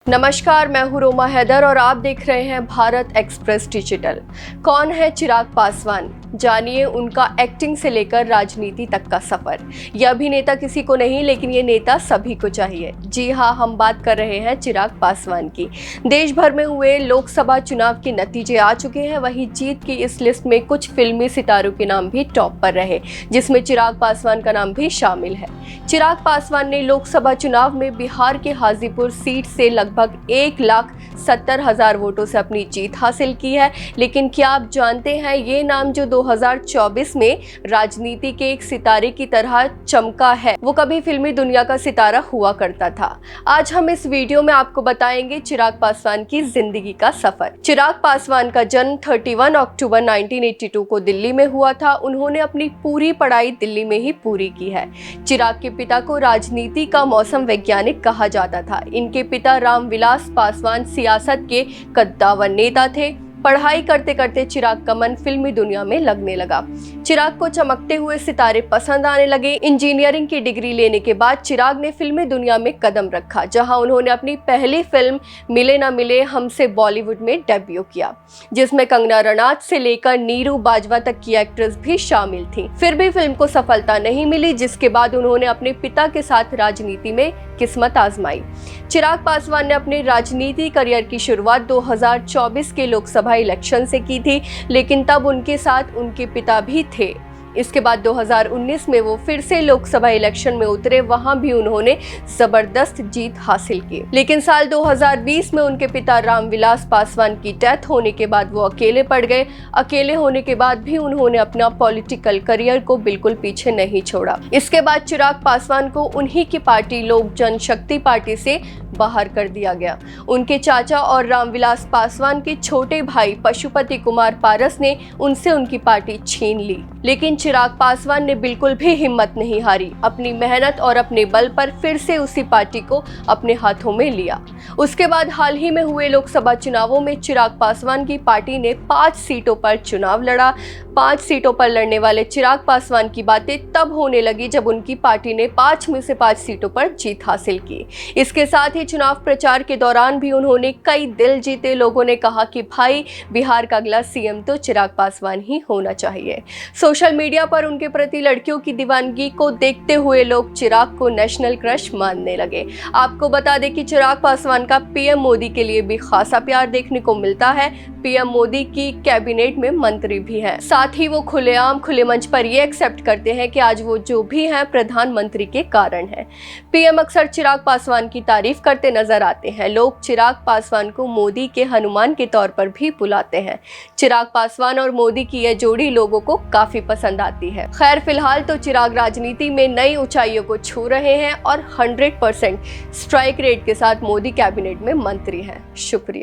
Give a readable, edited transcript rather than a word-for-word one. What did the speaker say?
नमस्कार, मैं हूं रोमा हैदर और आप देख रहे हैं भारत एक्सप्रेस डिजिटल। कौन है चिराग पासवान? जानिए उनका एक्टिंग से लेकर राजनीति तक का सफर। यह अभिनेता किसी को नहीं, लेकिन ये नेता सभी को चाहिए। जी हाँ, हम बात कर रहे हैं चिराग पासवान की। देश भर में हुए लोकसभा चुनाव के नतीजे आ चुके हैं। वहीं जीत की इस लिस्ट में कुछ फिल्मी सितारों के नाम भी टॉप पर रहे, जिसमें चिराग पासवान का नाम भी शामिल है। चिराग पासवान ने लोकसभा चुनाव में बिहार के हाजीपुर सीट से लगभग 1,70,000 वोटों से अपनी जीत हासिल की है। लेकिन क्या आप जानते हैं, ये नाम जो 2024 में राजनीति के एक सितारे की तरह चमका है, वो कभी फिल्मी दुनिया का सितारा हुआ करता था। आज हम इस वीडियो में आपको बताएंगे चिराग पासवान की जिंदगी का सफर। चिराग पासवान का जन्म 31 अक्टूबर 1982 को दिल्ली में हुआ था। उन्होंने अपनी पूरी पढ़ाई दिल्ली में ही पूरी की है। चिराग के पिता को राजनीति का मौसम वैज्ञानिक कहा जाता था। इनके पिता रामविलास पासवान सियासत के कद्दावर नेता थे। पढ़ाई करते करते चिराग का मन फिल्मी दुनिया में लगने लगा। चिराग को चमकते हुए सितारे पसंद आने लगे। इंजीनियरिंग की डिग्री लेने के बाद चिराग ने फिल्मी दुनिया में कदम रखा, जहां उन्होंने अपनी पहली फिल्म मिले ना मिले हमसे बॉलीवुड में डेब्यू किया, जिसमें कंगना रनौत से लेकर नीरू बाजवा तक की एक्ट्रेस भी शामिल थी। फिर भी फिल्म को सफलता नहीं मिली, जिसके बाद उन्होंने अपने पिता के साथ राजनीति में किस्मत आजमाई। चिराग पासवान ने अपने राजनीति करियर की शुरुआत 2024 के लोकसभा इलेक्शन से की थी, लेकिन तब उनके साथ उनके पिता भी थे। इसके बाद 2019 में वो फिर से लोकसभा इलेक्शन में उतरे। वहां भी उन्होंने जबरदस्त जीत हासिल की। लेकिन साल 2020 में उनके पिता रामविलास पासवान की डेथ होने के बाद वो अकेले पड़ गए। अकेले होने के बाद भी उन्होंने अपना पॉलिटिकल करियर को बिल्कुल पीछे नहीं छोड़ा। इसके बाद चिराग पासवान को उन्हीं की पार्टी लोक जनशक्ति पार्टी से बाहर कर दिया गया। उनके चाचा और रामविलास पासवान के छोटे भाई पशुपति कुमार पारस ने उनसे उनकी पार्टी छीन ली। लेकिन चिराग पासवान ने बिल्कुल भी हिम्मत नहीं हारी। अपनी मेहनत और अपने बल पर फिर से उसी पार्टी को अपने हाथों में लिया। उसके बाद हाल ही में हुए लोकसभा चुनावों में चिराग पासवान की पार्टी ने 5 सीटों पर चुनाव लड़ा। 5 सीटों पर लड़ने वाले चिराग पासवान की बातें तब होने लगी जब उनकी पार्टी ने 5 में से 5 सीटों पर जीत हासिल की। इसके साथ ही चुनाव प्रचार के दौरान भी उन्होंने कई दिल जीते। लोगों ने कहा कि भाई, बिहार का अगला सीएम तो चिराग पासवान ही होना चाहिए। सोशल मीडिया पर उनके प्रति लड़कियों की दीवानगी को देखते हुए लोग चिराग को नेशनल क्रश मानने लगे। आपको बता दें कि चिराग पासवान का पीएम मोदी के लिए भी खासा प्यार देखने को मिलता है। पीएम मोदी की कैबिनेट में मंत्री भी हैं। साथ ही वो खुले मंच पर ये एक्सेप्ट करते हैं कि आज वो जो भी हैं प्रधानमंत्री के कारण है। पीएम अक्सर चिराग पासवान की तारीफ करते नजर आते हैं। लोग चिराग पासवान को मोदी के हनुमान के तौर पर भी बुलाते हैं। चिराग पासवान और मोदी की यह जोड़ी लोगों को काफी पसंद आती है। खैर, फिलहाल तो चिराग राजनीति में नई ऊंचाइयों को छू रहे हैं और 100% स्ट्राइक रेट के साथ मोदी कैबिनेट में मंत्री हैं। शुक्रिया।